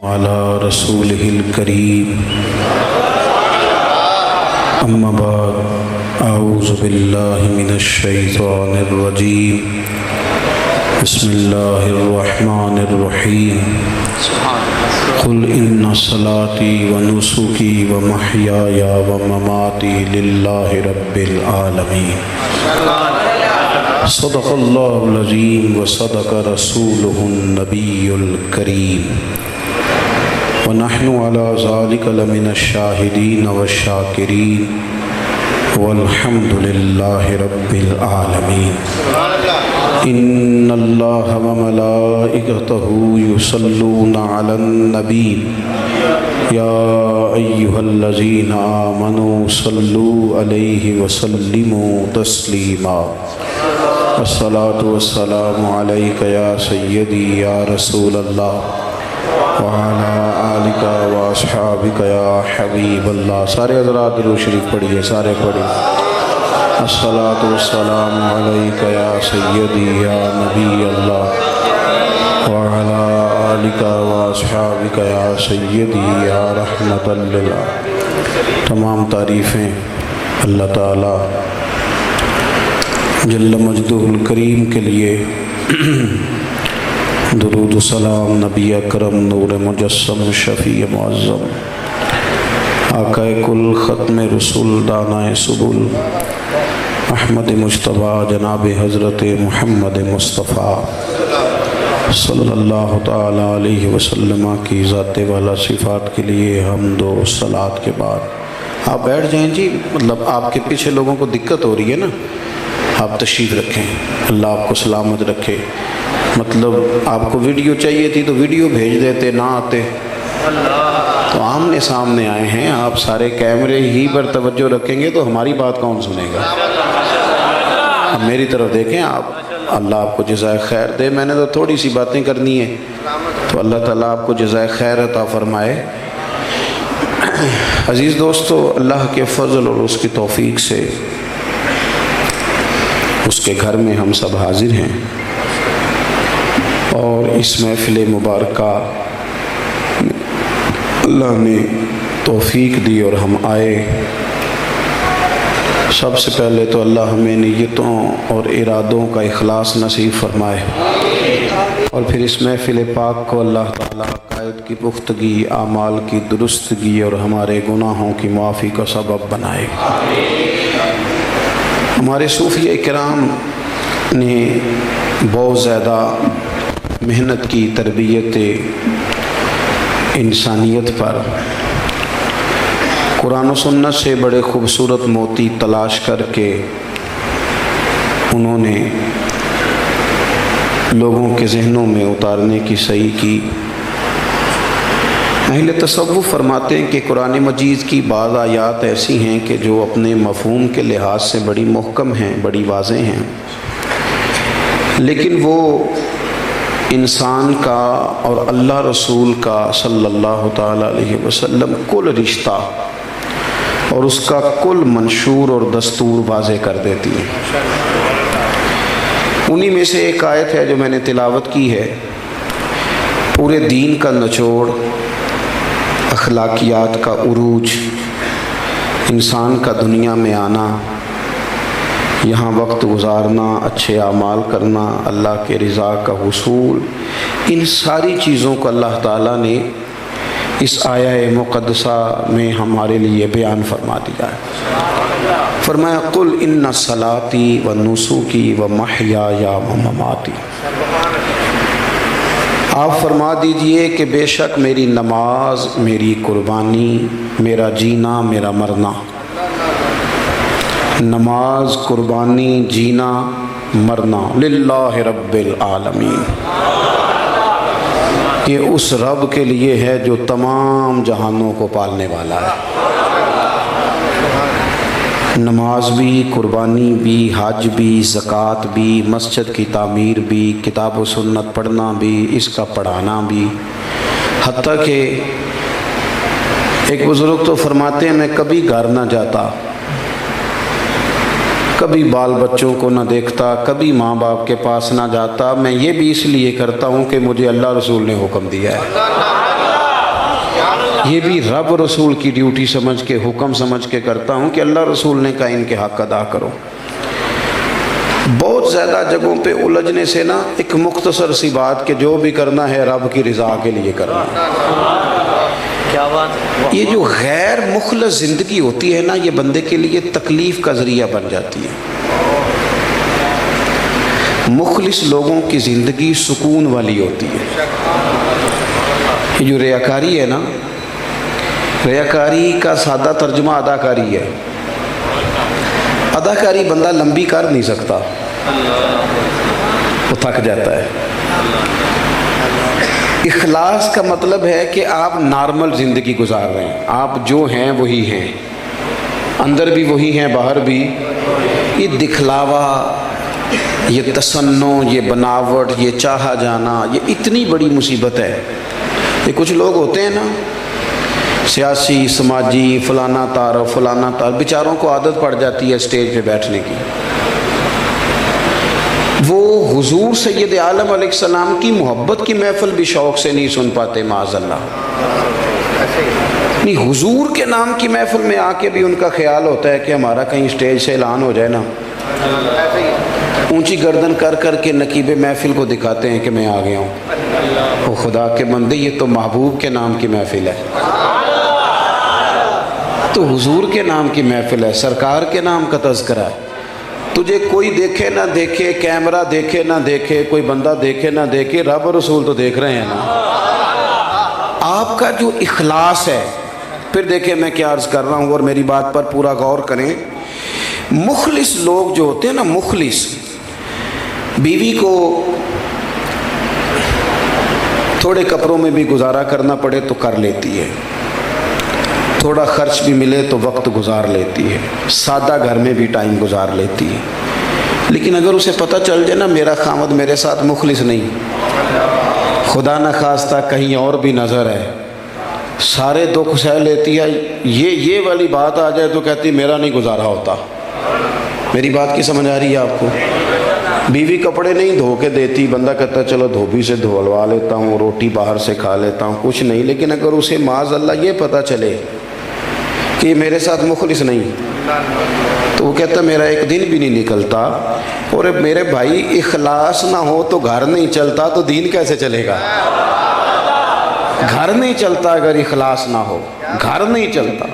على رسوله الكريم أما بعد أعوذ بالله من الشيطان الرجيم بسم الله الرحمن الرحيم قل إن صلاتي ونسكي ومحياي ومماتي لله رب العالمين صدق الله العظيم وصدق رسوله النبي الكريم ونحن على ذلك لمن الشاهدين والشاكرين والحمد لله رب العالمين إن الله وملائكته يصلون على النبي يا أيها الذين آمنوا صلوا عليه وسلموا تسليما الصلاة والسلام عليك يا سيدي يا رسول الله وعلى آلك واصحابك يا حبیب اللہ. سارے حضرات درود شریف پڑھیے، سارے پڑھیے. الصلاة والسلام علیک یا سیدی یا نبی اللہ وعلى آلك واصحابك یا سیدی یا رحمت للہ. تمام تعریفیں اللہ تعالی جل مجدہ الکریم کے لیے. درود و سلام نبی اکرم نور مجسم شفیع معظم آقا کل ختم رسول دانائے سبل احمد مجتبیٰ جناب حضرت محمد مصطفیٰ صلی اللہ تعالیٰ علیہ وسلم کی ذات والا صفات کے لیے حمد و صلات کے بعد آپ بیٹھ جائیں جی. مطلب آپ کے پیچھے لوگوں کو دقت ہو رہی ہے نا، آپ تشریف رکھیں. اللہ آپ کو سلامت رکھے. مطلب آپ کو ویڈیو چاہیے تھی تو ویڈیو بھیج دیتے، نہ آتے. تو آمنے سامنے آئے ہیں، آپ سارے کیمرے ہی پر توجہ رکھیں گے تو ہماری بات کون سنے گا؟ اب میری طرف دیکھیں آپ. اللہ آپ کو جزائے خیر دے. میں نے تو تھوڑی سی باتیں کرنی ہیں تو اللہ تعالیٰ آپ کو جزائے خیر عطا فرمائے. عزیز دوستو، اللہ کے فضل اور اس کی توفیق سے اس کے گھر میں ہم سب حاضر ہیں اور اس محفل مبارکہ اللہ نے توفیق دی اور ہم آئے. سب سے پہلے تو اللہ ہمیں نیتوں اور ارادوں کا اخلاص نصیب فرمائے اور پھر اس محفل پاک کو اللہ تعالیٰ عقائد کی پختگی، اعمال کی درستگی اور ہمارے گناہوں کی معافی کا سبب بنائے. ہمارے صوفیہ کرام نے بہت زیادہ محنت کی تربیت انسانیت پر. قرآن و سنت سے بڑے خوبصورت موتی تلاش کر کے انہوں نے لوگوں کے ذہنوں میں اتارنے کی صحیح کی. اہل تصوف فرماتے ہیں کہ قرآن مجید کی بعض آیات ایسی ہیں کہ جو اپنے مفہوم کے لحاظ سے بڑی محکم ہیں، بڑی واضح ہیں، لیکن وہ انسان کا اور اللہ رسول کا صلی اللہ تعالیٰ علیہ وسلم کل رشتہ اور اس کا کل منشور اور دستور واضح کر دیتی ہیں. انہی میں سے ایک آیت ہے جو میں نے تلاوت کی ہے. پورے دین کا نچوڑ، اخلاقیات کا عروج، انسان کا دنیا میں آنا، یہاں وقت گزارنا، اچھے اعمال کرنا، اللہ کے رضا کا حصول، ان ساری چیزوں کو اللہ تعالیٰ نے اس آیہ مقدسہ میں ہمارے لیے بیان فرما دیا ہے. فرمایا قل ان صلاتی و نسکی و محیای و مماتی. آپ فرما دیجئے کہ بے شک میری نماز، میری قربانی، میرا جینا، میرا مرنا. نماز، قربانی، جینا، مرنا للہ رب العالمین. یہ اس رب کے لیے ہے جو تمام جہانوں کو پالنے والا ہے. نماز بھی، قربانی بھی، حج بھی، زکوٰۃ بھی، مسجد کی تعمیر بھی، کتاب و سنت پڑھنا بھی، اس کا پڑھانا بھی. حتیٰ کہ ایک بزرگ تو فرماتے ہیں میں کبھی گھر نہ جاتا، کبھی بال بچوں کو نہ دیکھتا، کبھی ماں باپ کے پاس نہ جاتا، میں یہ بھی اس لیے کرتا ہوں کہ مجھے اللہ رسول نے حکم دیا ہے. یہ بھی رب رسول کی ڈیوٹی سمجھ کے، حکم سمجھ کے کرتا ہوں کہ اللہ رسول نے کہا ان کے حق ادا کرو۔ بہت زیادہ جگہوں پہ الجھنے سے نا ایک مختصر سی بات کہ جو بھی کرنا ہے رب کی رضا کے لیے کرنا ہے۔ یہ جو غیر مخلص زندگی ہوتی ہے نا، یہ بندے کے لیے تکلیف کا ذریعہ بن جاتی ہے۔ مخلص لوگوں کی زندگی سکون والی ہوتی ہے۔ یہ جو ریاکاری ہے نا، ریاکاری کا سادہ ترجمہ اداکاری ہے۔ اداکاری بندہ لمبی کر نہیں سکتا، وہ تھک جاتا ہے۔ اخلاص کا مطلب ہے کہ آپ نارمل زندگی گزار رہے ہیں، آپ جو ہیں وہی ہیں، اندر بھی وہی ہیں باہر بھی۔ یہ دکھلاوا، یہ تصنع، یہ بناوٹ، یہ چاہا جانا، یہ اتنی بڑی مصیبت ہے۔ یہ کچھ لوگ ہوتے ہیں نا، سیاسی، سماجی، فلانا تعارف فلانا تعارف، بیچاروں کو عادت پڑ جاتی ہے اسٹیج پہ بیٹھنے کی۔ وہ حضور سید عالم علیہ السلام کی محبت کی محفل بھی شوق سے نہیں سن پاتے، معاذ اللہ۔ نہیں، حضور کے نام کی محفل میں آ کے بھی ان کا خیال ہوتا ہے کہ ہمارا کہیں اسٹیج سے اعلان ہو جائے نا۔ اونچی گردن کر کر کے نقیب محفل کو دکھاتے ہیں کہ میں آ گیا ہوں۔ او خدا کے بندے، یہ تو محبوب کے نام کی محفل ہے، تو حضور کے نام کی محفل ہے، سرکار کے نام کا تذکرہ ہے۔ تجھے کوئی دیکھے نہ دیکھے، کیمرہ دیکھے نہ دیکھے، کوئی بندہ دیکھے نہ دیکھے، رب رسول تو دیکھ رہے ہیں نا۔ آپ کا جو اخلاص ہے، پھر دیکھیں میں کیا عرض کر رہا ہوں اور میری بات پر پورا غور کریں۔ مخلص لوگ جو ہوتے ہیں نا، مخلص، بیوی کو تھوڑے کپڑوں میں بھی گزارا کرنا پڑے تو کر لیتی ہے، تھوڑا خرچ بھی ملے تو وقت گزار لیتی ہے، سادہ گھر میں بھی ٹائم گزار لیتی ہے۔ لیکن اگر اسے پتہ چل جائے نا میرا خامد میرے ساتھ مخلص نہیں، خدا نہ خواستہ کہیں اور بھی نظر ہے، سارے دکھ سہ لیتی ہے، یہ والی بات آ جائے تو کہتی میرا نہیں گزارا ہوتا۔ میری بات کی سمجھ آ رہی ہے آپ کو؟ بیوی کپڑے نہیں دھو کے دیتی، بندہ کہتا ہے چلو دھوبی سے دھلوا لیتا ہوں، روٹی باہر سے کھا لیتا ہوں، کچھ نہیں۔ لیکن اگر اسے معاذ اللہ یہ پتہ چلے کہ میرے ساتھ مخلص نہیں، تو وہ کہتا میرا ایک دن بھی نہیں نکلتا۔ اور میرے بھائی، اخلاص نہ ہو تو گھر نہیں چلتا، تو دین کیسے چلے گا؟ گھر نہیں چلتا اگر اخلاص نہ ہو، گھر نہیں چلتا۔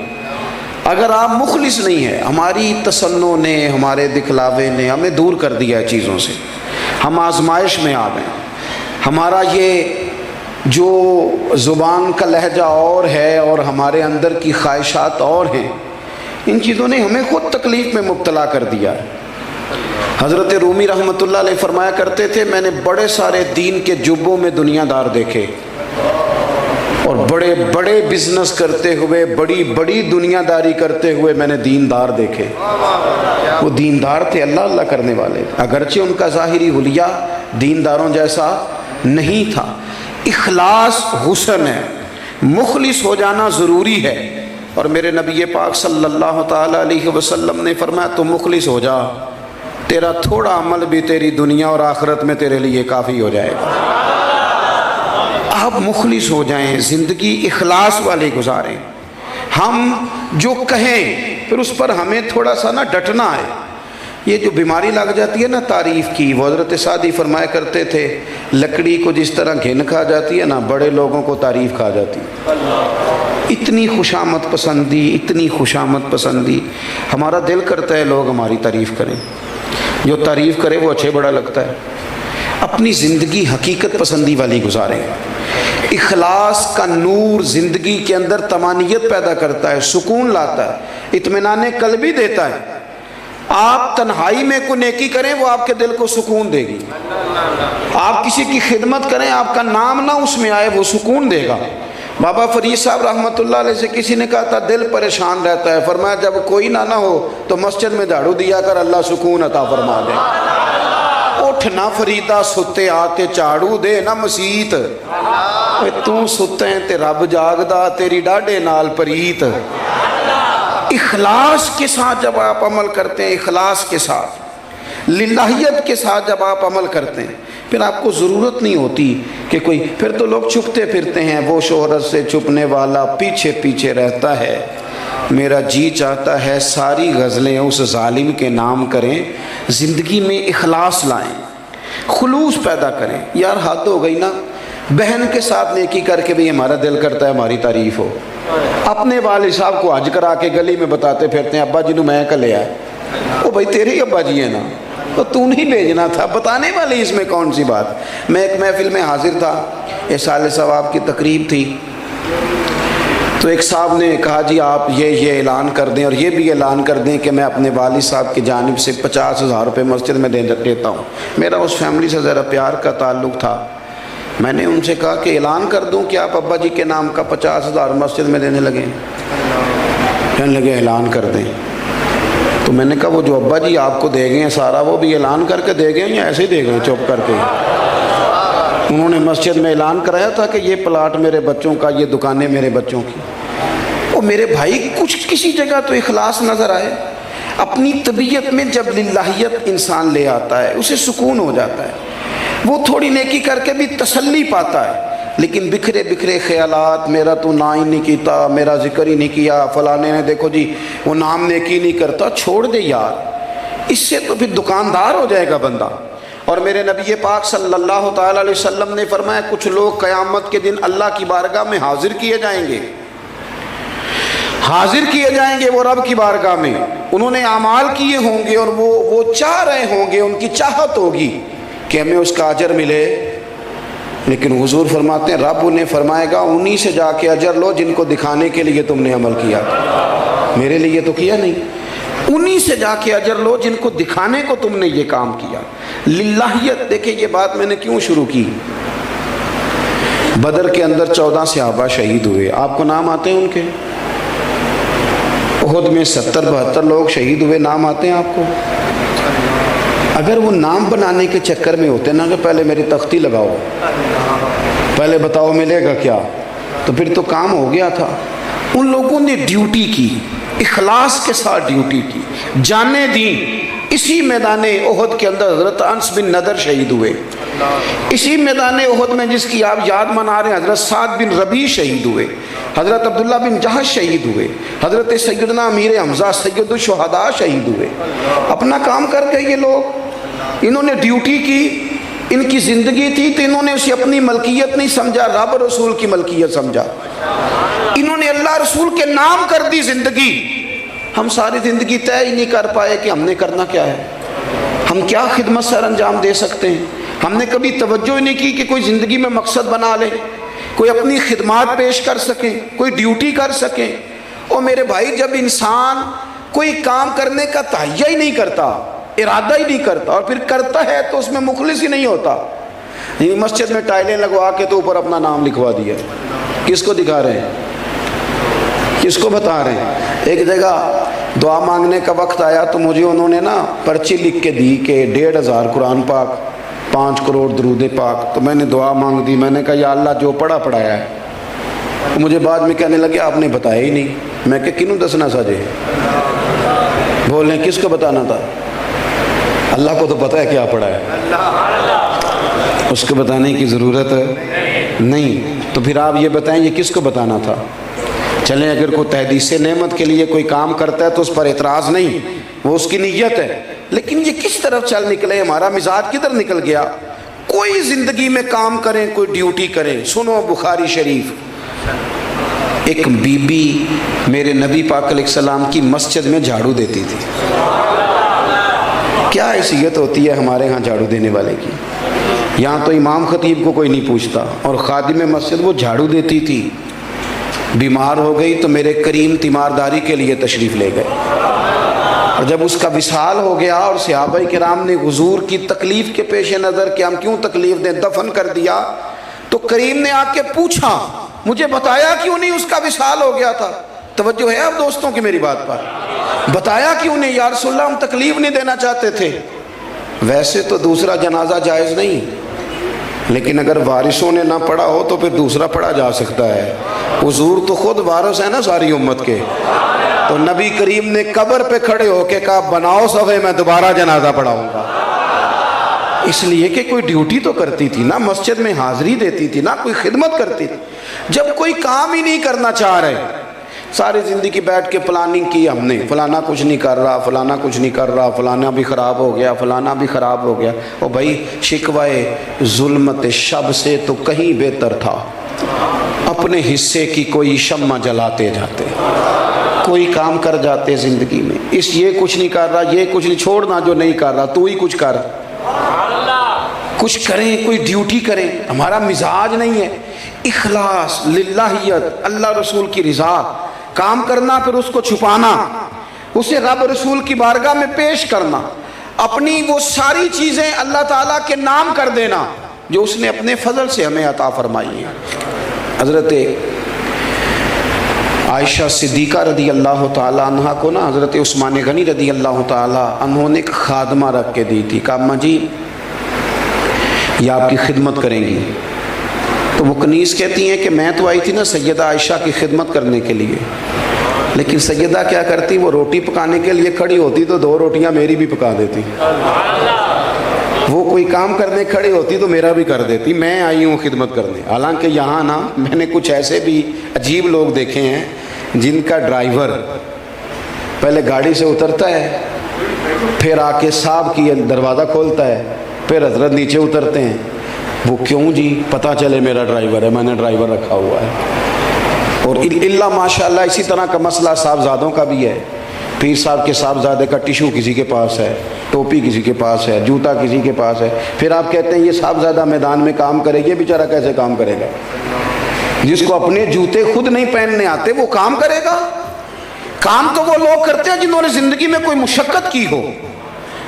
اگر آپ مخلص نہیں ہیں، ہماری تصنع نے، ہمارے دکھلاوے نے ہمیں دور کر دیا ہے چیزوں سے، ہم آزمائش میں آ گئے۔ ہمارا یہ جو زبان کا لہجہ اور ہے اور ہمارے اندر کی خواہشات اور ہیں، ان چیزوں نے ہمیں خود تکلیف میں مبتلا کر دیا ہے۔ حضرت رومی رحمۃ اللہ علیہ فرمایا کرتے تھے، میں نے بڑے سارے دین کے جبوں میں دنیا دار دیکھے، اور بڑے بڑے بزنس کرتے ہوئے، بڑی بڑی دنیا داری کرتے ہوئے میں نے دیندار دیکھے۔ وہ دیندار تھے، اللہ اللہ کرنے والے، اگرچہ ان کا ظاہری حلیہ دینداروں جیسا نہیں تھا۔ اخلاص حسن ہے، مخلص ہو جانا ضروری ہے۔ اور میرے نبی پاک صلی اللہ تعالی علیہ وسلم نے فرمایا تو مخلص ہو جا، تیرا تھوڑا عمل بھی تیری دنیا اور آخرت میں تیرے لیے کافی ہو جائے گا۔ آپ مخلص ہو جائیں، زندگی اخلاص والی گزاریں۔ ہم جو کہیں پھر اس پر ہمیں تھوڑا سا نا ڈٹنا ہے۔ یہ جو بیماری لگ جاتی ہے نا تعریف کی، وہ حضرت سعدی فرمایا کرتے تھے، لکڑی کو جس طرح گھن کھا جاتی ہے نا، بڑے لوگوں کو تعریف کھا جاتی ہے۔ اتنی خوشامد پسندی، اتنی خوشامد پسندی، ہمارا دل کرتا ہے لوگ ہماری تعریف کریں، جو تعریف کرے وہ اچھے بڑا لگتا ہے۔ اپنی زندگی حقیقت پسندی والی گزاریں۔ اخلاص کا نور زندگی کے اندر طمانینت پیدا کرتا ہے، سکون لاتا ہے، اطمینان قلبی دیتا ہے۔ آپ تنہائی میں کوئی نیکی کریں، وہ آپ کے دل کو سکون دے گی۔ آپ کسی کی خدمت کریں، آپ کا نام نہ اس میں آئے، وہ سکون دے گا۔ بابا فرید صاحب رحمۃ اللہ علیہ سے کسی نے کہا تھا دل پریشان رہتا ہے، فرمایا جب کوئی نہ ہو تو مسجد میں جھاڑو دیا کر، اللہ سکون عطا فرما دے۔ اٹھ نہ فریدا ستے آتے جھاڑو دے نہ مسیت، تو ستے ہیں تے رب جاگدا تیری ڈاڈے نال پریت۔ اخلاص کے ساتھ جب آپ عمل کرتے ہیں، اخلاص کے ساتھ، للہیت کے ساتھ جب آپ عمل کرتے ہیں پھر آپ کو ضرورت نہیں ہوتی کہ کوئی، پھر تو لوگ چھپتے پھرتے ہیں، وہ شہرت سے چھپنے والا پیچھے پیچھے رہتا ہے۔ میرا جی چاہتا ہے ساری غزلیں اس ظالم کے نام کریں، زندگی میں اخلاص لائیں، خلوص پیدا کریں۔ یار حد ہو گئی نا، بہن کے ساتھ نیکی کر کے بھی ہمارا دل کرتا ہے ہماری تعریف ہو، اپنے والد صاحب کو حج کرا کے گلی میں بتاتے پھرتے ہیں ابا جی نو میں کلے آئے، وہ بھائی تیرے ہی ابا جی ہیں نا، تو نہیں بھیجنا تھا، بتانے والی اس میں کون سی بات۔ میں ایک محفل میں حاضر تھا، احسال ثواب کی تقریب تھی، تو ایک صاحب نے کہا جی آپ یہ اعلان کر دیں اور یہ بھی اعلان کر دیں کہ میں اپنے والد صاحب کی جانب سے 50,000 روپے مسجد میں دیتا ہوں۔ میرا اس فیملی سے ذرا پیار کا تعلق تھا، میں نے ان سے کہا کہ اعلان کر دوں کہ آپ ابا جی کے نام کا 50,000 مسجد میں دینے لگے، کہنے لگے اعلان کر دیں۔ تو میں نے کہا وہ جو ابا جی آپ کو دے گئے ہیں سارا وہ بھی اعلان کر کے دے گئے یا ایسے ہی دے گئے چپ کر کے؟ انہوں نے مسجد میں اعلان کرایا تھا کہ یہ پلاٹ میرے بچوں کا، یہ دکانیں میرے بچوں کی۔ وہ میرے بھائی کچھ کسی جگہ تو اخلاص نظر آئے۔ اپنی طبیعت میں جب للہیت انسان لے آتا ہے اسے سکون ہو جاتا ہے، وہ تھوڑی نیکی کر کے بھی تسلی پاتا ہے۔ لیکن بکھرے بکھرے خیالات، میرا تو نا ہی نہیں کیتا، میرا ذکر ہی نہیں کیا، فلانے نے دیکھو جی وہ نام نیکی نہیں کرتا، چھوڑ دے یار، اس سے تو پھر دکاندار ہو جائے گا بندہ۔ اور میرے نبی پاک صلی اللہ تعالی علیہ وسلم نے فرمایا کچھ لوگ قیامت کے دن اللہ کی بارگاہ میں حاضر کیے جائیں گے، حاضر کیے جائیں گے وہ رب کی بارگاہ میں، انہوں نے اعمال کیے ہوں گے اور وہ چاہ رہے ہوں گے، ان کی چاہت ہوگی کہ ہمیں اس کا اجر ملے، لیکن حضور فرماتے ہیں رب انہیں فرمائے گا انہی سے جا کے اجر لو جن کو دکھانے کے لیے تم نے عمل کیا، میرے لیے تو کیا نہیں، انہی سے جا کے اجر لو جن کو دکھانے کو تم نے یہ کام کیا۔ للہیت، دیکھیں یہ بات میں نے کیوں شروع کی، بدر کے اندر 14 صحابہ شہید ہوئے، آپ کو نام آتے ہیں ان کے؟ احد میں 70-72 لوگ شہید ہوئے، نام آتے ہیں آپ کو؟ اگر وہ نام بنانے کے چکر میں ہوتے نا کہ پہلے میری تختی لگاؤ، پہلے بتاؤ ملے گا کیا، تو پھر تو کام ہو گیا تھا۔ ان لوگوں نے ڈیوٹی کی، اخلاص کے ساتھ ڈیوٹی کی، جانیں دیں۔ اسی میدان احد کے اندر حضرت انس بن نضر شہید ہوئے، اسی میدان احد میں جس کی آپ یاد منا رہے ہیں حضرت سعد بن ربیع شہید ہوئے، حضرت عبداللہ بن جہش شہید ہوئے، حضرت سیدنا امیر حمزہ سید الشہداء شہید ہوئے۔ اپنا کام کر کے یہ لوگ، انہوں نے ڈیوٹی کی، ان کی زندگی تھی تو انہوں نے اسے اپنی ملکیت نہیں سمجھا، رب رسول کی ملکیت سمجھا، انہوں نے اللہ رسول کے نام کر دی زندگی۔ ہم ساری زندگی طے ہی نہیں کر پائے کہ ہم نے کرنا کیا ہے، ہم کیا خدمت سر انجام دے سکتے ہیں۔ ہم نے کبھی توجہ ہی نہیں کی کہ کوئی زندگی میں مقصد بنا لے، کوئی اپنی خدمات پیش کر سکیں، کوئی ڈیوٹی کر سکیں۔ اور میرے بھائی جب انسان کوئی کام کرنے کا تہیہ ہی نہیں کرتا، ارادہ ہی نہیں کرتا، اور پھر کرتا ہے تو اس میں مخلص ہی نہیں ہوتا۔ مسجد میں ٹائلیں لگوا کے تو اوپر اپنا نام لکھوا دیا، کس کو دکھا رہے ہیں، کس کو بتا رہے ہیں؟ ایک جگہ دعا مانگنے کا وقت آیا تو مجھے انہوں نے نا پرچی لکھ کے دی کہ 1,500 قرآن پاک، 5 کروڑ درود پاک۔ تو میں نے دعا مانگ دی، میں نے کہا یا اللہ جو پڑھایا ہے۔ مجھے بعد میں کہنے لگے آپ نے بتایا ہی نہیں۔ میں کہ کنوں دسنا ساجے، بولیں کس کو بتانا تھا؟ اللہ کو تو پتہ ہے کیا پڑھا ہے، اس کو بتانے کی ضرورت نہیں۔ تو پھر آپ یہ بتائیں یہ کس کو بتانا تھا؟ چلیں اگر کوئی تحدیث نعمت کے لیے کوئی کام کرتا ہے تو اس پر اعتراض نہیں، وہ اس کی نیت ہے، لیکن یہ کس طرف چل نکلے، ہمارا مزاج کدھر نکل گیا؟ کوئی زندگی میں کام کریں، کوئی ڈیوٹی کریں۔ سنو بخاری شریف، ایک بی بی میرے نبی پاک علیہ السلام کی مسجد میں جھاڑو دیتی تھی۔ کیا حیثیت ہوتی ہے ہمارے ہاں جھاڑو دینے والے کی؟ یہاں تو امام خطیب کو کوئی نہیں پوچھتا، اور خادم مسجد وہ جھاڑو دیتی تھی۔ بیمار ہو گئی تو میرے کریم تیمارداری کے لیے تشریف لے گئے، اور جب اس کا وصال ہو گیا اور صحابہ کرام نے حضور کی تکلیف کے پیش نظر کہ ہم کیوں تکلیف دیں دفن کر دیا، تو کریم نے آ کے پوچھا مجھے بتایا کیوں نہیں اس کا وصال ہو گیا تھا؟ توجہ ہے آپ دوستوں کی میری بات پر؟ بتایا کیوں نہیں؟ یا رسول اللہ ہم تکلیف نہیں دینا چاہتے تھے۔ ویسے تو دوسرا جنازہ جائز نہیں، لیکن اگر وارثوں نے نہ پڑھا ہو تو پھر دوسرا پڑھا جا سکتا ہے۔ حضور تو خود وارث ہے نا ساری امت کے، تو نبی کریم نے قبر پہ کھڑے ہو کے کہا بناؤ صفے میں دوبارہ جنازہ پڑھاؤں گا. اس لیے کہ کوئی ڈیوٹی تو کرتی تھی نا, مسجد میں حاضری دیتی تھی نا, کوئی خدمت کرتی تھی. جب کوئی کام ہی نہیں کرنا چاہ رہے, ساری زندگی بیٹھ کے پلاننگ کی ہم نے, فلانا کچھ نہیں کر رہا, فلانا کچھ نہیں کر رہا, فلانا بھی خراب ہو گیا, فلانا بھی خراب ہو گیا. او بھائی, شکوائے ظلمت شب سے تو کہیں بہتر تھا اپنے حصے کی کوئی شمع جلاتے جاتے, کوئی کام کر جاتے زندگی میں. اس یہ کچھ نہیں کر رہا, یہ کچھ نہیں, چھوڑنا جو نہیں کر رہا, تو ہی کچھ کر, کچھ کریں, کوئی ڈیوٹی کریں. ہمارا مزاج نہیں ہے. اخلاص, للہیت, اللہ رسول کی رضا, کام کرنا پھر اس کو چھپانا, اسے رب رسول کی بارگاہ میں پیش کرنا, اپنی وہ ساری چیزیں اللہ تعالیٰ کے نام کر دینا جو اس نے اپنے فضل سے ہمیں عطا فرمائی ہیں. حضرت عائشہ صدیقہ رضی اللہ تعالیٰ عنہ کو نا حضرت عثمان غنی رضی اللہ تعالیٰ عنہ نے ایک خادمہ رکھ کے دی تھی. کہا اماں جی یہ آپ کی خدمت کریں گی. تو وہ کنیز کہتی ہیں کہ میں تو آئی تھی نا سیدہ عائشہ کی خدمت کرنے کے لیے, لیکن سیدہ کیا کرتی, وہ روٹی پکانے کے لیے کھڑی ہوتی تو 2 روٹیاں میری بھی پکا دیتی. وہ کوئی کام کرنے کھڑی ہوتی تو میرا بھی کر دیتی. میں آئی ہوں خدمت کرنے. حالانکہ یہاں نا میں نے کچھ ایسے بھی عجیب لوگ دیکھے ہیں جن کا ڈرائیور پہلے گاڑی سے اترتا ہے, پھر آ کے صاحب کی دروازہ کھولتا ہے, پھر حضرت نیچے اترتے ہیں. وہ کیوں جی, پتہ چلے میرا ڈرائیور ہے, میں نے ڈرائیور رکھا ہوا ہے. اور اللہ ماشاءاللہ اسی طرح کا مسئلہ صاحبزادوں کا بھی ہے. پیر صاحب کے صاحبزادے کا ٹیشو کسی کے پاس ہے, ٹوپی کسی کے پاس ہے, جوتا کسی کے پاس ہے. پھر آپ کہتے ہیں یہ صاحبزادہ میدان میں کام کرے, یہ بیچارہ کیسے کام کرے گا؟ جس کو اپنے جوتے خود نہیں پہننے آتے وہ کام کرے گا؟ کام تو وہ لوگ کرتے ہیں جنہوں نے زندگی میں کوئی مشقت کی ہو,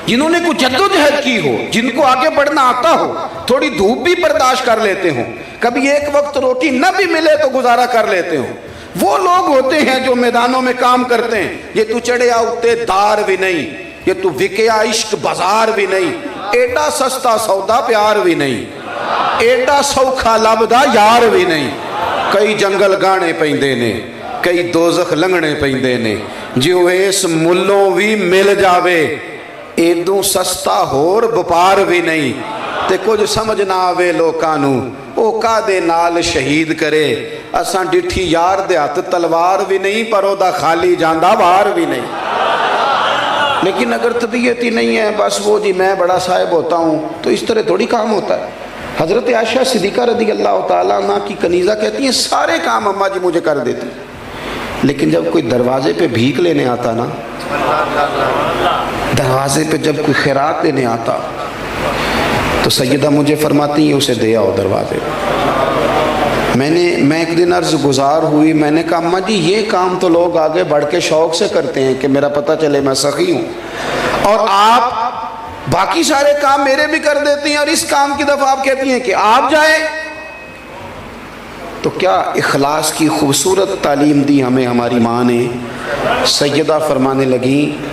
جنہوں نے کوئی جدوجہد کی ہو, جن کو آگے بڑھنا آتا ہو, تھوڑی دھوپ بھی برداشت کر لیتے ہوں, کبھی ایک وقت روٹی نہ بھی ملے تو گزارا کر لیتے ہوں. وہ لوگ ہوتے ہیں جو میدانوں میں کام کرتے ہیں. یہ تو چڑھیا اتے دار بھی نہیں, یہ تو وکیا عشق بازار بھی نہیں, ایڈا سستا سودا پیار بھی نہیں, ایڈا سوکھا لبدا یار بھی نہیں. کئی جنگل گانے پیندے نے, کئی دوزخ لنگنے پیندے نے, جو اس ملوں بھی مل جاوے ایدوں سستا ہور بپار بھی نہیں. تے کچھ سمجھ نہ آوے لوکانوں او کا دے نال شہید کرے. اساں ڈٹھی یار دے ہاتھ تلوار بھی نہیں, پر او دا خالی جاندہ بار بھی نہیں. لیکن اگر طبیعت ہی نہیں ہے, بس وہ جی میں بڑا صاحب ہوتا ہوں, تو اس طرح تھوڑی کام ہوتا ہے. حضرت عائشہ صدیقہ رضی اللہ تعالیٰ عنہ کی کنیزہ کہتی ہیں سارے کام اماں جی مجھے کر دیتی, لیکن جب کوئی دروازے پہ بھیک لینے آتا نا, دروازے پہ جب کوئی خیرات لینے آتا, تو سیدہ مجھے فرماتی ہیں اسے دے آؤ دروازے. میں ایک دن عرض گزار ہوئی, میں نے کہا اماں جی یہ کام تو لوگ آگے بڑھ کے شوق سے کرتے ہیں کہ میرا پتہ چلے میں سخی ہوں, اور آپ باقی سارے کام میرے بھی کر دیتی ہیں, اور اس کام کی دفعہ آپ کہتی ہیں کہ آپ جائیں. تو کیا اخلاص کی خوبصورت تعلیم دی ہمیں ہماری ماں نے. سیدہ فرمانے لگیں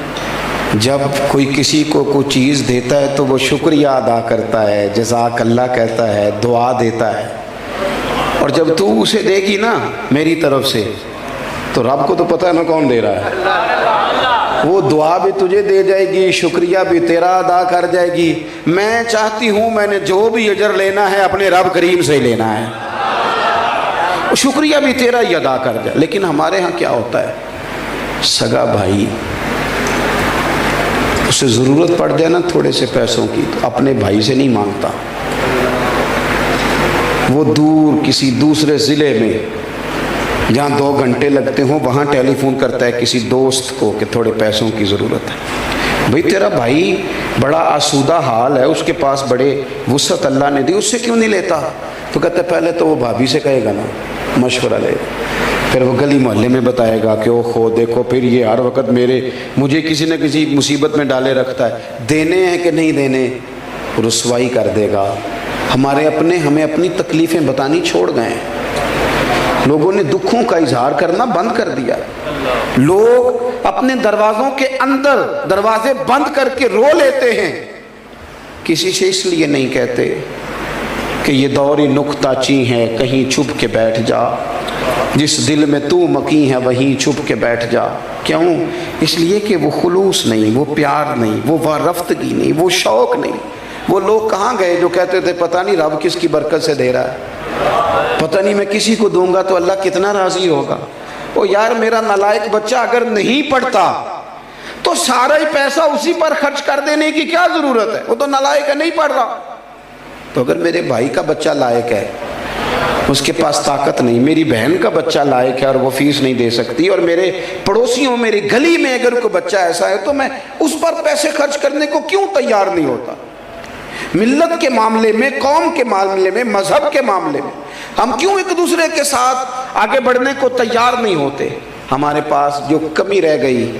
جب کوئی کسی کو کوئی چیز دیتا ہے تو وہ شکریہ ادا کرتا ہے, جزاک اللہ کہتا ہے, دعا دیتا ہے. اور جب تو اسے دے گی نا میری طرف سے, تو رب کو تو پتہ ہے نا کون دے رہا ہے. وہ دعا بھی تجھے دے جائے گی, شکریہ بھی تیرا ادا کر جائے گی. میں چاہتی ہوں میں نے جو بھی اجر لینا ہے اپنے رب کریم سے ہی لینا ہے, شکریہ بھی تیرا ہی ادا کر جائے. لیکن ہمارے ہاں کیا ہوتا ہے, سگا بھائی اسے ضرورت پڑ جائے نا تھوڑے سے پیسوں کی, تو اپنے بھائی سے نہیں مانگتا. وہ دور کسی دوسرے ضلع میں جہاں 2 گھنٹے لگتے ہوں وہاں ٹیلی فون کرتا ہے کسی دوست کو کہ تھوڑے پیسوں کی ضرورت ہے. بھئی تیرا بھائی بڑا آسودہ حال ہے, اس کے پاس بڑے وسعت اللہ نے دی, اس سے کیوں نہیں لیتا؟ تو کہتے پہلے تو وہ بھابھی سے کہے گا نا, مشورہ لے, پھر وہ گلی محلے میں بتائے گا کہ او دیکھو پھر یہ ہر وقت مجھے کسی نہ کسی مصیبت میں ڈالے رکھتا ہے, دینے ہیں کہ نہیں دینے, رسوائی کر دے گا. ہمیں اپنی تکلیفیں بتانی چھوڑ گئے ہیں. لوگوں نے دکھوں کا اظہار کرنا بند کر دیا. لوگ اپنے دروازوں کے اندر دروازے بند کر کے رو لیتے ہیں. کسی سے اس لیے نہیں کہتے کہ یہ دوری نکتہ چی ہے, کہیں چھپ کے بیٹھ جا, جس دل میں تو مکی ہے وہیں چھپ کے بیٹھ جا۔ کیوں؟ اس لیے کہ وہ خلوص نہیں، وہ پیار نہیں، وہ وارفتگی نہیں، وہ شوق نہیں۔ وہ لوگ کہاں گئے جو کہتے تھے پتہ نہیں رب کس کی برکت سے دے رہا ہے، پتہ نہیں میں کسی کو دوں گا تو اللہ کتنا راضی ہوگا۔ وہ یار میرا نالائق بچہ اگر نہیں پڑھتا تو سارا ہی پیسہ اسی پر خرچ کر دینے کی کیا ضرورت ہے؟ وہ تو نالائق ہے، نہیں پڑھ رہا۔ تو اگر میرے بھائی کا بچہ لائق ہے، اس کے پاس طاقت نہیں، میری بہن کا بچہ لائق ہے اور وہ فیس نہیں دے سکتی، اور میرے پڑوسیوں میری گلی میں اگر کوئی بچہ ایسا ہے تو میں اس پر پیسے خرچ کرنے کو کیوں تیار نہیں ہوتا؟ ملت کے معاملے میں، قوم کے معاملے میں، مذہب کے معاملے میں ہم کیوں ایک دوسرے کے ساتھ آگے بڑھنے کو تیار نہیں ہوتے؟ ہمارے پاس جو کمی رہ گئی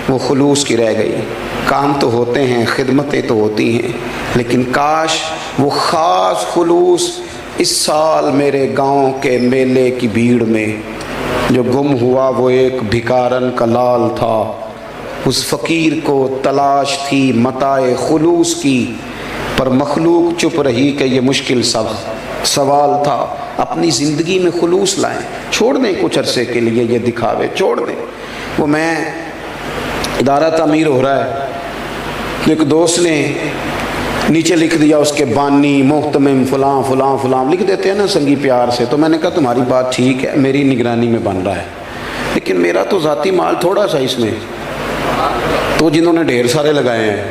وہ خلوص کی رہ گئی۔ کام تو ہوتے ہیں، خدمتیں تو ہوتی ہیں، لیکن کاش وہ خاص خلوص اس سال میرے گاؤں کے میلے کی بھیڑ میں جو گم ہوا وہ ایک بھکارن کا لال تھا۔ اس فقیر کو تلاش تھی متاع خلوص کی، پر مخلوق چپ رہی کہ یہ مشکل سوال تھا۔ اپنی زندگی میں خلوص لائیں، چھوڑ دیں کچھ عرصے کے لیے یہ دکھاوے، چھوڑ دیں۔ وہ میں ادارہ تعمیر ہو رہا ہے، ایک دوست نے نیچے لکھ دیا اس کے بانی محتمم فلاں فلاں فلاں لکھ دیتے ہیں نا سنگی پیار سے۔ تو میں نے کہا تمہاری بات ٹھیک ہے، میری نگرانی میں بن رہا ہے، لیکن میرا تو ذاتی مال تھوڑا سا اس میں، تو جنہوں نے ڈھیر سارے لگائے ہیں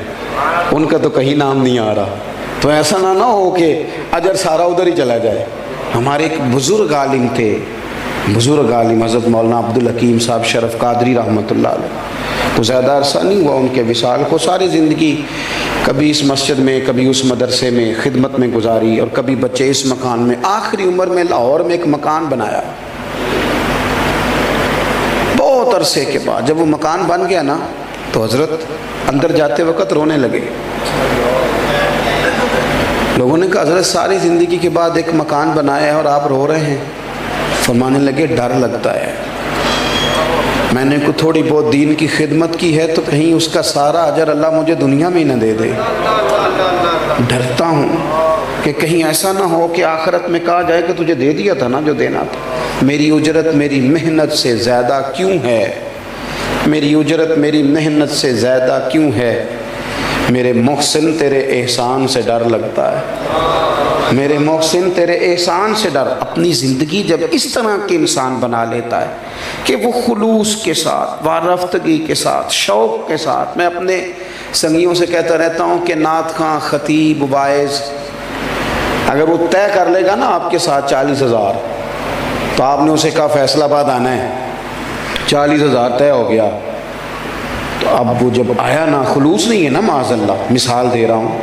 ان کا تو کہیں نام نہیں آ رہا۔ تو ایسا نہ ہو کہ اجر سارا ادھر ہی چلا جائے۔ ہمارے ایک بزرگ عالم تھے، بزرگ عالم حضرت مولانا عبدالحکیم صاحب شرف قادری رحمۃ اللہ علیہ، تو زیادہ عرصہ نہیں ہوا ان کے وصال کو۔ ساری زندگی کبھی اس مسجد میں، کبھی اس مدرسے میں خدمت میں گزاری، اور کبھی بچے اس مکان میں۔ آخری عمر میں لاہور میں ایک مکان بنایا، بہت عرصے کے بعد جب وہ مکان بن گیا نا تو حضرت اندر جاتے وقت رونے لگے۔ لوگوں نے کہا حضرت ساری زندگی کے بعد ایک مکان بنایا ہے اور آپ رو رہے ہیں؟ فرمانے لگے ڈر لگتا ہے، میں نے کوئی تھوڑی بہت دین کی خدمت کی ہے تو کہیں اس کا سارا اجر اللہ مجھے دنیا میں ہی نہ دے دے۔ ڈرتا ہوں کہ کہیں ایسا نہ ہو کہ آخرت میں کہا جائے کہ تجھے دے دیا تھا نا جو دینا تھا۔ میری اجرت میری محنت سے زیادہ کیوں ہے؟ میری اجرت میری محنت سے زیادہ کیوں ہے؟ میرے محسن تیرے احسان سے ڈر لگتا ہے، میرے محسن تیرے احسان سے ڈر۔ اپنی زندگی جب اس طرح کے انسان بنا لیتا ہے کہ وہ خلوص کے ساتھ، وارفتگی کے ساتھ، شوق کے ساتھ، میں اپنے سنگیوں سے کہتا رہتا ہوں کہ نعت خواں، خطیب، واعظ اگر وہ طے کر لے گا نا آپ کے ساتھ 40,000 تو آپ نے اسے کہا فیصل آباد آنا ہے، 40,000 طے ہو گیا۔ تو اب وہ جب آیا نا، خلوص نہیں ہے نا، معاذ اللہ مثال دے رہا ہوں،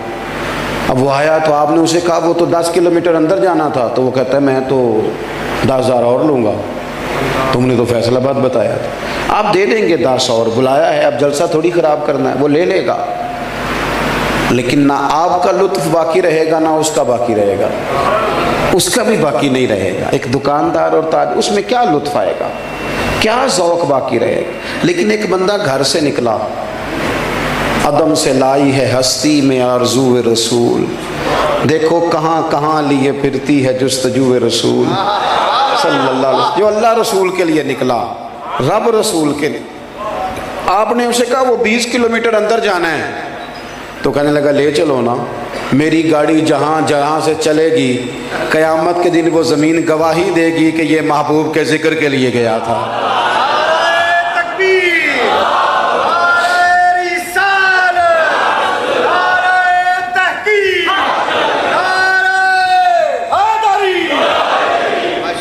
اب وہ آیا تو آپ نے اسے کہا وہ تو 10 کلومیٹر اندر جانا تھا، تو وہ کہتا ہے میں تو 10,000 اور لوں گا، تم نے تو فیصل آباد بتایا تھا۔ آپ دے دیں گے 10 اور، بلایا ہے، اب جلسہ تھوڑی خراب کرنا ہے، وہ لے لے گا، لیکن نہ آپ کا لطف باقی رہے گا نہ اس کا باقی رہے گا، اس کا بھی باقی نہیں رہے گا۔ ایک دکاندار اور تاجر، اس میں کیا لطف آئے گا، کیا ذوق باقی رہے گا؟ لیکن ایک بندہ گھر سے نکلا، عدم سے لائی ہے ہستی میں آرزو رسول، دیکھو کہاں کہاں لیے پھرتی ہے جستجو رسول صلی اللہ علیہ وسلم۔ جو اللہ رسول کے لیے نکلا، رب رسول کے لیے، آپ نے اسے کہا وہ 20 کلومیٹر اندر جانا ہے، تو کہنے لگا لے چلو نا، میری گاڑی جہاں جہاں سے چلے گی قیامت کے دن وہ زمین گواہی دے گی کہ یہ محبوب کے ذکر کے لیے گیا تھا۔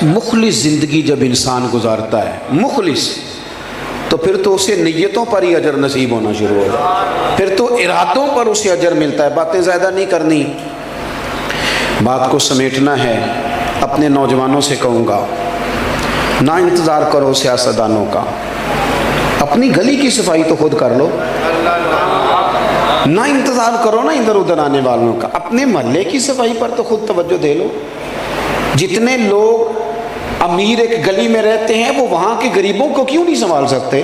مخلص زندگی جب انسان گزارتا ہے، مخلص، تو پھر تو اسے نیتوں پر ہی اجر نصیب ہونا شروع ہوگا، پھر تو ارادوں پر اسے اجر ملتا ہے۔ باتیں زیادہ نہیں کرنی، بات کو سمیٹنا ہے۔ اپنے نوجوانوں سے کہوں گا، نہ انتظار کرو سیاستدانوں کا، اپنی گلی کی صفائی تو خود کر لو، نہ انتظار کرو نا ادھر ادھر آنے والوں کا، اپنے محلے کی صفائی پر تو خود توجہ دے لو۔ جتنے لوگ امیر ایک گلی میں رہتے ہیں وہ وہاں کے غریبوں کو کیوں نہیں سنبھال سکتے؟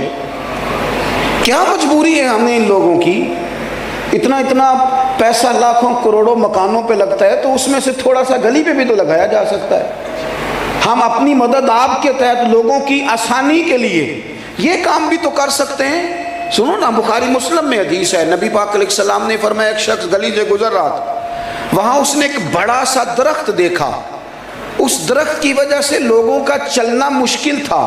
کیا مجبوری ہے ہمیں ان لوگوں کی؟ اتنا اتنا پیسہ لاکھوں کروڑوں مکانوں پہ لگتا ہے تو اس میں سے تھوڑا سا گلی پہ بھی تو لگایا جا سکتا ہے۔ ہم اپنی مدد آپ کے تحت لوگوں کی آسانی کے لیے یہ کام بھی تو کر سکتے ہیں۔ سنو نا، بخاری مسلم میں حدیث ہے، نبی پاک علیہ السلام نے فرمایا ایک شخص گلی سے گزر رہا تھا، وہاں اس نے ایک بڑا سا درخت دیکھا، اس درخت کی وجہ سے لوگوں کا چلنا مشکل تھا،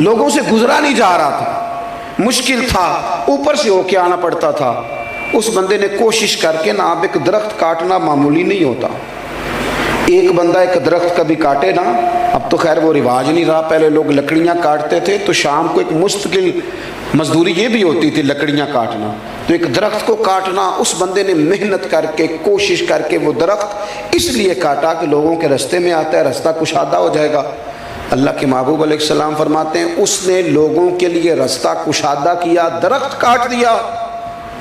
لوگوں سے گزرا نہیں جا رہا تھا، مشکل تھا، اوپر سے ہو کے آنا پڑتا تھا۔ اس بندے نے کوشش کر کے نا، اب ایک درخت کاٹنا معمولی نہیں ہوتا، ایک بندہ ایک درخت کبھی کاٹے نا، اب تو خیر وہ رواج نہیں رہا، پہلے لوگ لکڑیاں کاٹتے تھے تو شام کو ایک مستقل مزدوری یہ بھی ہوتی تھی لکڑیاں کاٹنا، تو ایک درخت کو کاٹنا، اس بندے نے محنت کر کے کوشش کر کے وہ درخت اس لیے کاٹا کہ لوگوں کے رستے میں آتا ہے، رستہ کشادہ ہو جائے گا۔ اللہ کے محبوب علیہ السلام فرماتے ہیں اس نے لوگوں کے لیے رستہ کشادہ کیا، درخت کاٹ دیا،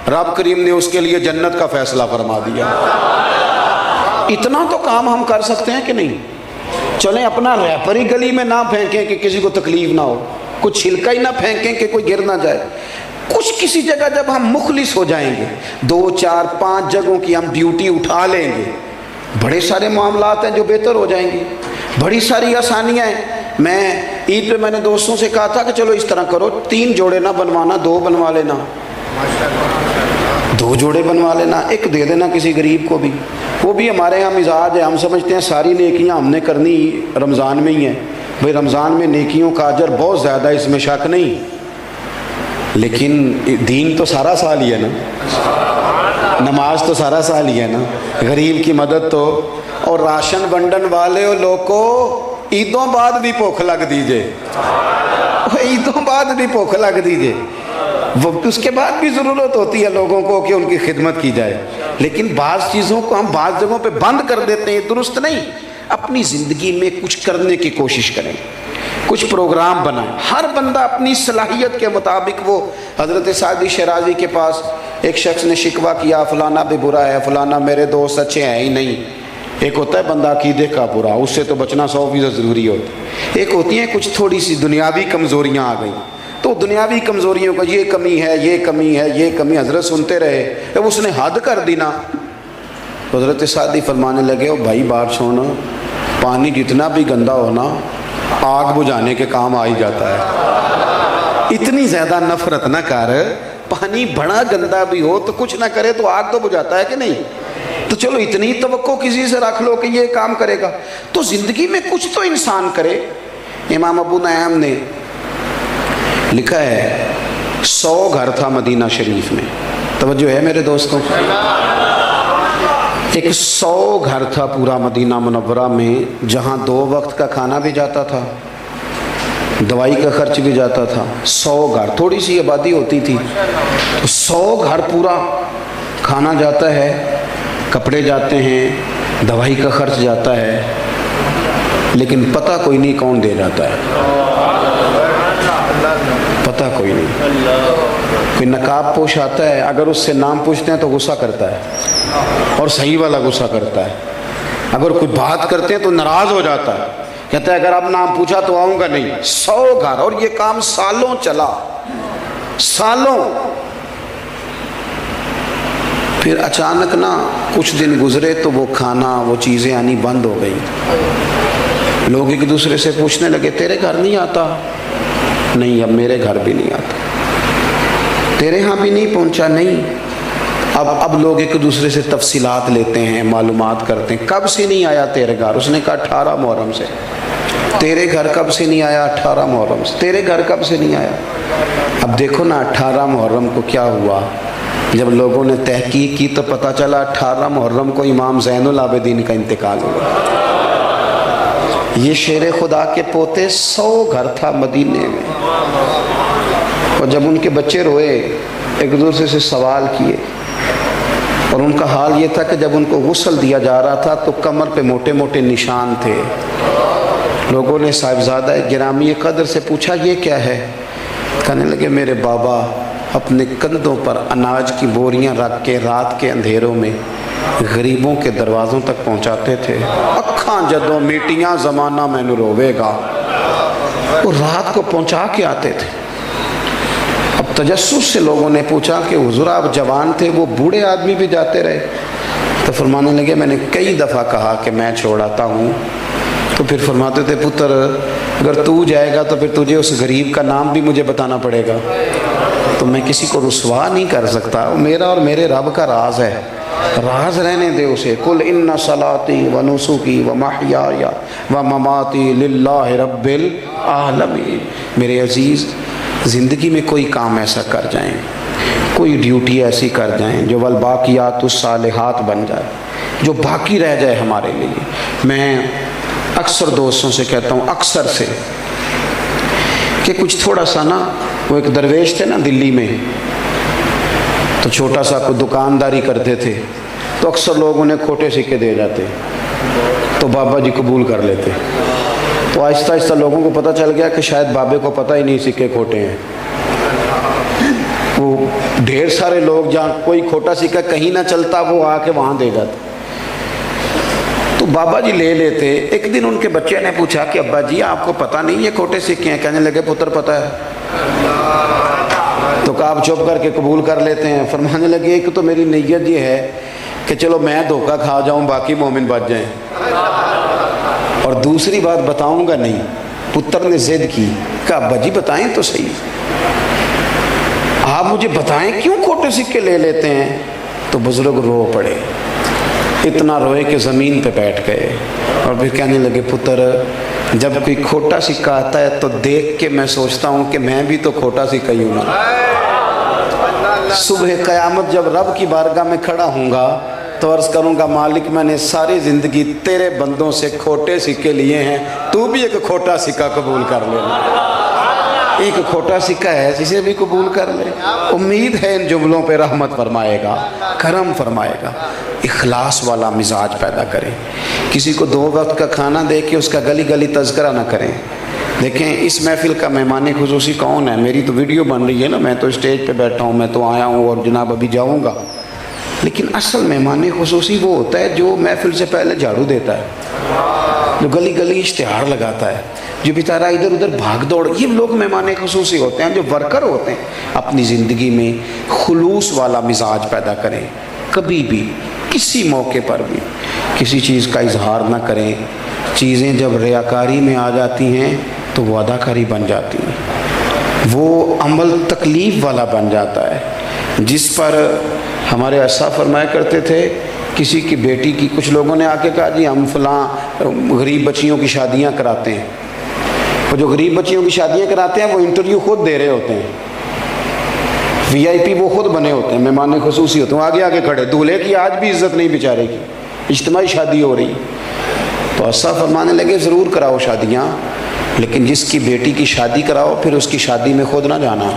رب کریم نے اس کے لیے جنت کا فیصلہ فرما دیا۔ اتنا تو کام ہم کر سکتے ہیں کہ نہیں؟ چلیں اپنا ریپر ہی گلی میں نہ پھینکیں کہ کسی کو تکلیف نہ ہو، کچھ چھلکا ہی نہ پھینکیں کہ کوئی گر نہ جائے، کچھ کسی جگہ جب ہم مخلص ہو جائیں گے، 2 4 5 جگہوں کی ہم ڈیوٹی اٹھا لیں گے، بڑے سارے معاملات ہیں جو بہتر ہو جائیں گے، بڑی ساری آسانیاں ہیں۔ میں عید پہ میں نے دوستوں سے کہا تھا کہ چلو اس طرح کرو، 3 جوڑے نہ بنوانا، 2 بنوا لینا، 2 جوڑے بنوا لینا، ایک دے دینا کسی غریب کو بھی۔ وہ بھی ہمارے یہاں مزاج ہے، ہم سمجھتے ہیں ساری نیکیاں ہم نے کرنی رمضان میں ہی ہیں، بھئی رمضان میں نیکیوں کا اجر بہت زیادہ، اس میں شک نہیں، لیکن دین تو سارا سال ہی ہے نا، نماز تو سارا سال ہی ہے نا، غریب کی مدد تو، اور راشن بنڈن والے لوگوں عیدوں بعد بھی بھوک لگ دیجئے، عیدوں بعد بھی بھوک لگ دیجئے، وہ اس کے بعد بھی ضرورت ہوتی ہے لوگوں کو کہ ان کی خدمت کی جائے، لیکن بعض چیزوں کو ہم بعض جگہوں پہ بند کر دیتے ہیں، درست نہیں۔ اپنی زندگی میں کچھ کرنے کی کوشش کریں، کچھ پروگرام بنائیں، ہر بندہ اپنی صلاحیت کے مطابق۔ وہ حضرت سعدی شیرازی کے پاس ایک شخص نے شکوہ کیا فلانا بھی برا ہے، فلانا میرے دوست اچھے ہیں ہی نہیں۔ ایک ہوتا ہے بندہ عقیدے کا برا، اس سے تو بچنا 100% ضروری ہوتا ہے۔ ایک ہوتی ہیں کچھ تھوڑی سی دنیاوی کمزوریاں آ گئیں، تو دنیاوی کمزوریوں کا یہ کمی ہے، یہ کمی ہے، یہ کمی، حضرت سنتے رہے، اب اس نے حد کر دی نا، حضرت سعدی فرمانے لگے او بھائی بات چھوڑنا، پانی جتنا بھی گندا ہونا آگ بجھانے کے کام آ ہی جاتا ہے، اتنی زیادہ نفرت نہ کر، پانی بڑا گندا بھی ہو تو کچھ نہ کرے تو آگ تو بجھاتا ہے کہ نہیں؟ تو چلو اتنی توقع کسی سے رکھ لو کہ یہ کام کرے گا، تو زندگی میں کچھ تو انسان کرے۔ امام ابو نعیم نے لکھا ہے 100 گھر تھا مدینہ شریف میں، توجہ ہے میرے دوستوں، ایک 100 گھر تھا پورا مدینہ منورہ میں، جہاں 2 وقت کا کھانا بھی جاتا تھا، دوائی کا خرچ بھی جاتا تھا۔ 100 گھر، تھوڑی سی آبادی ہوتی تھی، 100 گھر پورا کھانا جاتا ہے، کپڑے جاتے ہیں، دوائی کا خرچ جاتا ہے، لیکن پتہ کوئی نہیں کون دے جاتا ہے، پتہ کوئی نہیں۔ کوئی نقاب پوش آتا ہے، اگر اس سے نام پوچھتے ہیں تو غصہ کرتا ہے، اور صحیح والا غصہ کرتا ہے، اگر کوئی بات کرتے ہیں تو ناراض ہو جاتا ہے، کہتا ہے اگر اب نام پوچھا تو آؤں گا نہیں۔ 100 گھر، اور یہ کام سالوں چلا، سالوں۔ پھر اچانک نا کچھ دن گزرے تو وہ کھانا، وہ چیزیں آنی بند ہو گئی، لوگ ایک دوسرے سے پوچھنے لگے تیرے گھر نہیں آتا؟ نہیں، اب میرے گھر بھی نہیں آتا۔ تیرے ہاں بھی نہیں پہنچا؟ نہیں۔ اب لوگ ایک دوسرے سے تفصیلات لیتے ہیں، معلومات کرتے ہیں، کب سے نہیں آیا تیرے گھر؟ اس نے کہا 18 محرم سے۔ تیرے گھر کب سے نہیں آیا؟ 18 محرم سے۔ تیرے گھر کب سے نہیں آیا؟ اب دیکھو نا 18 محرم کو کیا ہوا، جب لوگوں نے تحقیق کی تو پتہ چلا 18 محرم کو امام زین العابدین کا انتقال ہوا۔ یہ شیر خدا کے پوتے 100 گھر تھا مدینے میں، اور جب ان کے بچے روئے ایک دوسرے سے سوال کیے، اور ان کا حال یہ تھا کہ جب ان کو غسل دیا جا رہا تھا تو کمر پہ موٹے موٹے نشان تھے۔ لوگوں نے صاحبزادہ گرامی قدر سے پوچھا یہ کیا ہے؟ کہنے لگے میرے بابا اپنے کندھوں پر اناج کی بوریاں رکھ کے رات کے اندھیروں میں غریبوں کے دروازوں تک پہنچاتے تھے، اکھاں جدوں میٹیاں زمانہ مینوں روے گا، وہ رات کو پہنچا کے آتے تھے۔ اب تجسس سے لوگوں نے پوچھا کہ حضور آپ جوان تھے، وہ بوڑھے آدمی بھی جاتے رہے؟ تو فرمانے لگے میں نے کئی دفعہ کہا کہ میں چھوڑاتا ہوں، تو پھر فرماتے تھے پتر اگر تو جائے گا تو پھر تجھے اس غریب کا نام بھی مجھے بتانا پڑے گا، تو میں کسی کو رسوا نہیں کر سکتا، میرا اور میرے رب کا راز ہے، راز رہنے دے اسے۔ قل ان صلاتی و نسکی و محیای و مماتی للہ رب العالمین۔ میرے عزیز، زندگی میں کوئی کام ایسا کر جائیں، کوئی ڈیوٹی ایسی کر جائیں جو والباقیات الصالحات بن جائے، جو باقی رہ جائے ہمارے لیے۔ میں اکثر دوستوں سے کہتا ہوں، اکثر سے، کہ کچھ تھوڑا سا نا، وہ ایک درویش تھے نا دلی میں، تو چھوٹا سا کوئی دکانداری کرتے تھے، تو اکثر لوگ انہیں کھوٹے سکے دے جاتے، تو بابا جی قبول کر لیتے۔ تو آہستہ آہستہ لوگوں کو پتہ چل گیا کہ شاید بابے کو پتہ ہی نہیں سکے کھوٹے ہیں۔ وہ ڈھیر سارے لوگ جہاں کوئی کھوٹا سکہ کہیں نہ چلتا وہ آ کے وہاں دے جاتے، تو بابا جی لے لیتے۔ ایک دن ان کے بچے نے پوچھا کہ ابا جی آپ کو پتہ نہیں یہ کھوٹے سکے ہیں؟ کہنے لگے پتر پتہ ہے۔ تو کہا آپ چپ کر کے قبول کر لیتے ہیں؟ فرمانے لگے ایک تو میری نیت یہ ہے کہ چلو میں دھوکہ کھا جاؤں باقی مومن بچ جائیں، اور دوسری بات بتاؤں گا نہیں۔ پتر نے ضد کی، کہا ابا جی بتائیں تو صحیح، آپ مجھے بتائیں کیوں کھوٹے سکے لے لیتے ہیں؟ تو بزرگ رو پڑے، اتنا روئے کہ زمین پہ بیٹھ گئے، اور پھر کہنے لگے پتر جب کوئی کھوٹا سکہ آتا ہے تو دیکھ کے میں سوچتا ہوں کہ میں بھی تو کھوٹا سکہ ہی ہوں نا۔ صبح قیامت جب رب کی بارگاہ میں کھڑا ہوں گا تو عرض کروں گا مالک میں نے ساری زندگی تیرے بندوں سے کھوٹے سکے لیے ہیں، تو بھی ایک کھوٹا سکہ قبول کر لینا۔ ایک کھوٹا سکہ ہے جسے بھی قبول کر لے۔ امید ہے ان جملوں پہ رحمت فرمائے گا، کرم فرمائے گا۔ اخلاص والا مزاج پیدا کریں، کسی کو 2 وقت کا کھانا دے کے اس کا گلی گلی تذکرہ نہ کریں۔ دیکھیں اس محفل کا مہمان خصوصی کون ہے؟ میری تو ویڈیو بن رہی ہے نا، میں تو اسٹیج پہ بیٹھا ہوں، میں تو آیا ہوں اور جناب ابھی جاؤں گا، لیکن اصل مہمان خصوصی وہ ہوتا ہے جو محفل سے پہلے جھاڑو دیتا ہے، جو گلی گلی اشتہار لگاتا ہے، جو بیچارہ ادھر ادھر بھاگ دوڑ، یہ لوگ مہمان خصوصی ہوتے ہیں، جو ورکر ہوتے ہیں۔ اپنی زندگی میں خلوص والا مزاج پیدا کریں، کبھی بھی کسی موقع پر بھی کسی چیز کا اظہار نہ کریں۔ چیزیں جب ریاکاری میں آ جاتی ہیں تو وہ اداکاری بن جاتی ہیں، وہ عمل تکلیف والا بن جاتا ہے، جس پر ہمارے اسا فرمایا کرتے تھے کسی کی بیٹی کی، کچھ لوگوں نے آ کے کہا جی ہم فلاں غریب بچیوں کی شادیاں کراتے ہیں۔ وہ جو غریب بچیوں کی شادیاں کراتے ہیں وہ انٹرویو خود دے رہے ہوتے ہیں، VIP وہ خود بنے ہوتے ہیں، مہمان خصوصی ہوتے ہیں، آگے آگے کھڑے، دولہے کی آج بھی عزت نہیں بیچارے کی، اجتماعی شادی ہو رہی۔ تو اسا فرمانے لگے ضرور کراؤ شادیاں، لیکن جس کی بیٹی کی شادی کراؤ پھر اس کی شادی میں خود نہ جانا،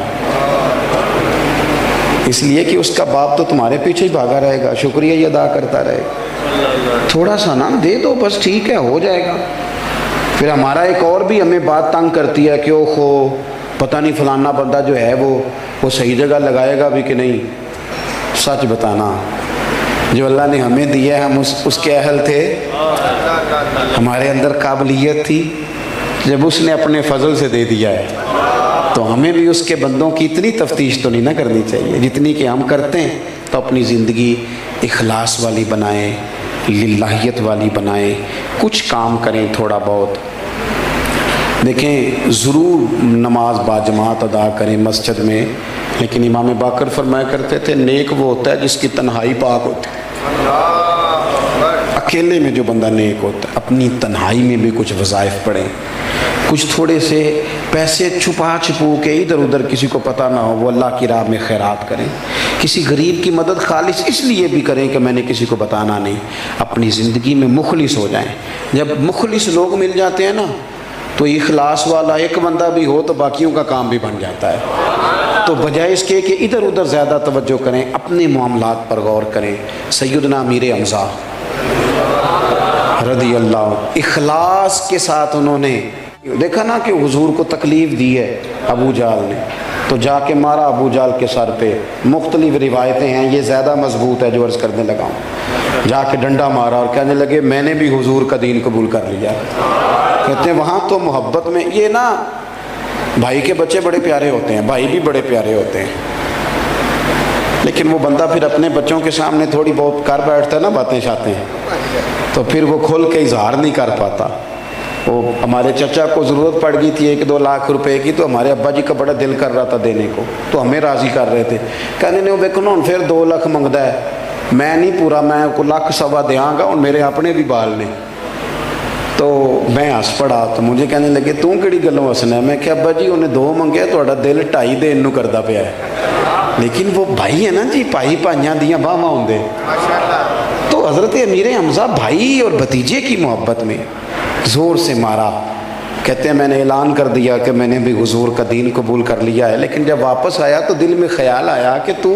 اس لیے کہ اس کا باپ تو تمہارے پیچھے ہی بھاگا رہے گا، شکریہ ہی ادا کرتا رہے گا۔ تھوڑا سا نا دے دو بس، ٹھیک ہے ہو جائے گا۔ پھر ہمارا ایک اور بھی ہمیں بات تنگ کرتی ہے کہ اوہو پتہ نہیں فلانا بندہ جو ہے وہ صحیح جگہ لگائے گا بھی کہ نہیں۔ سچ بتانا، جو اللہ نے ہمیں دیا ہے ہم اس کے اہل تھے، ہمارے اندر قابلیت تھی، جب اس نے اپنے فضل سے دے دیا ہے تو ہمیں بھی اس کے بندوں کی اتنی تفتیش تو نہیں نہ کرنی چاہیے جتنی کہ ہم کرتے ہیں۔ تو اپنی زندگی اخلاص والی بنائیں، للہیت والی بنائیں، کچھ کام کریں تھوڑا بہت۔ دیکھیں ضرور نماز باجماعت ادا کریں مسجد میں، لیکن امام باقر فرمایا کرتے تھے نیک وہ ہوتا ہے جس کی تنہائی پاک ہوتی ہے۔ اکیلے میں جو بندہ نیک ہوتا ہے، اپنی تنہائی میں بھی کچھ وظائف پڑھیں، کچھ تھوڑے سے پیسے چھپا چھپو کے ادھر ادھر کسی کو پتہ نہ ہو، وہ اللہ کی راہ میں خیرات کریں۔ کسی غریب کی مدد خالص اس لیے بھی کریں کہ میں نے کسی کو بتانا نہیں، اپنی زندگی میں مخلص ہو جائیں۔ جب مخلص لوگ مل جاتے ہیں نا تو اخلاص والا ایک بندہ بھی ہو تو باقیوں کا کام بھی بن جاتا ہے۔ تو بجائے اس کے کہ ادھر ادھر زیادہ توجہ کریں، اپنے معاملات پر غور کریں۔ سیدنا امیر حمزہ رضی اللہ اخلاص کے ساتھ انہوں نے دیکھا نا کہ حضور کو تکلیف دی ہے ابو جہل نے، تو جا کے مارا ابو جہل کے سر پہ۔ مختلف روایتیں ہیں، یہ زیادہ مضبوط ہے جو عرض کرنے لگا ہوں۔ جا کے ڈنڈا مارا اور کہنے لگے میں نے بھی حضور کا دین قبول کر لیا۔ کہتے ہیں وہاں تو محبت میں یہ نا بھائی کے بچے بڑے پیارے ہوتے ہیں، بھائی بھی بڑے پیارے ہوتے ہیں، لیکن وہ بندہ پھر اپنے بچوں کے سامنے تھوڑی بہت کر بیٹھتا ہے نا باتیں شاتیں، تو پھر وہ کھل کے اظہار نہیں کر پاتا۔ وہ ہمارے چچا کو ضرورت پڑ گئی تھی 1-2 لاکھ روپے کی، تو ہمارے ابا جی کا بڑا دل کر رہا تھا دینے کو، تو ہمیں راضی کر رہے تھے، کہنے نے وہ دیکھو نا پھر 2 لاکھ منگتا ہے، میں نہیں پورا، میں کو 1.25 دیاں گا، اور میرے اپنے بھی بال نے۔ تو میں ہس پڑا، تو مجھے کہنے لگے تو کہڑی گلوں ہسنا ہے؟ میں کہ ابا جی انہیں 2 منگے، تھوڑا دل 2.5 دین کرتا پیا ہے، لیکن وہ بھائی ہے نا جی، بھائی بھائیاں دیاں باہواں ہوندے۔ تو حضرت امیر حمزہ بھائی اور بھتیجے کی محبت میں زور سے مارا۔ کہتے ہیں میں نے اعلان کر دیا کہ میں نے بھی حضور کا دین قبول کر لیا ہے، لیکن جب واپس آیا تو دل میں خیال آیا کہ تو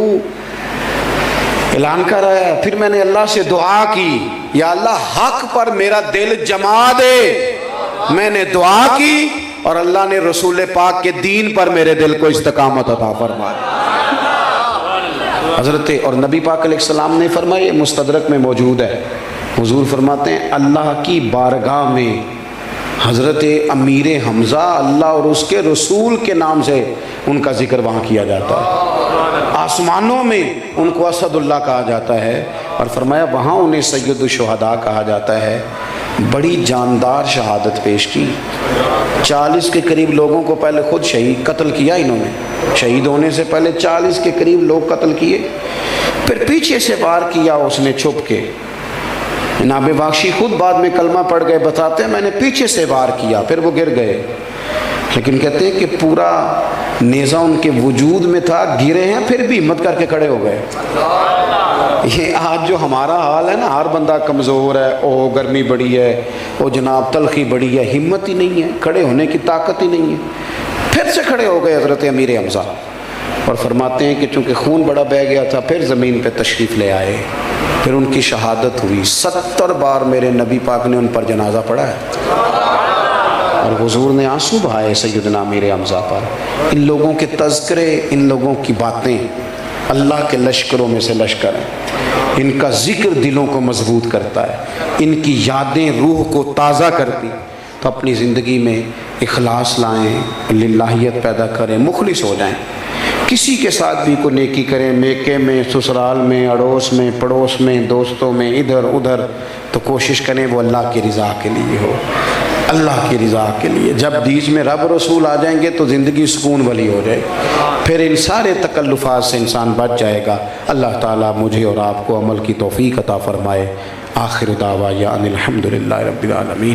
اعلان کر رہا ہے۔ پھر میں نے اللہ سے دعا کی، یا اللہ حق پر میرا دل جما دے۔ میں نے دعا کی اور اللہ نے رسول پاک کے دین پر میرے دل کو استقامت عطا فرما دی۔ حضرت اور نبی پاک علیہ السلام نے فرمایا، مستدرک میں موجود ہے، حضور فرماتے ہیں اللہ کی بارگاہ میں حضرت امیر حمزہ اللہ اور اس کے رسول کے نام سے ان کا ذکر وہاں کیا جاتا ہے، آسمانوں میں ان کو اسد اللہ کہا جاتا ہے، اور فرمایا وہاں انہیں سید الشہداء کہا جاتا ہے۔ بڑی جاندار شہادت پیش کی، 40 کے قریب لوگوں کو پہلے خود شہید قتل کیا انہوں نے، شہید ہونے سے پہلے 40 کے قریب لوگ قتل کیے، پھر پیچھے سے وار کیا اس نے چھپ کے۔ جناب بخشی خود بعد میں کلمہ پڑھ گئے، بتاتے ہیں میں نے پیچھے سے وار کیا، پھر وہ گر گئے، لیکن کہتے ہیں کہ پورا نیزہ ان کے وجود میں تھا، گرے ہیں پھر بھی ہمت کر کے کھڑے ہو گئے۔ یہ آج جو ہمارا حال ہے نا، ہر بندہ کمزور ہے، او گرمی بڑی ہے، او جناب تلخی بڑی ہے، ہمت ہی نہیں ہے، کھڑے ہونے کی طاقت ہی نہیں ہے، پھر سے کھڑے ہو گئے حضرت امیر حمزہ، اور فرماتے ہیں کہ چونکہ خون بڑا بہہ گیا تھا، پھر زمین پہ تشریف لے آئے، پھر ان کی شہادت ہوئی۔ 70 بار میرے نبی پاک نے ان پر جنازہ پڑھا ہے، اور حضور نے آنسو بہائے سیدنا امیر حمزہ پر۔ ان لوگوں کے تذکرے، ان لوگوں کی باتیں اللہ کے لشکروں میں سے لشکر ہیں، ان کا ذکر دلوں کو مضبوط کرتا ہے، ان کی یادیں روح کو تازہ کرتی۔ تو اپنی زندگی میں اخلاص لائیں، للہیت پیدا کریں، مخلص ہو جائیں، کسی کے ساتھ بھی کوئی نیکی کریں، میکے میں، سسرال میں، اڑوس میں، پڑوس میں، دوستوں میں، ادھر ادھر، تو کوشش کریں وہ اللہ کی رضا کے لیے ہو، اللہ کی رضا کے لیے۔ جب بیچ میں رب رسول آ جائیں گے تو زندگی سکون والی ہو جائے، پھر ان سارے تکلفات سے انسان بچ جائے گا۔ اللہ تعالیٰ مجھے اور آپ کو عمل کی توفیق عطا فرمائے۔ آخر دعوانا ان الحمدللہ رب العالمین۔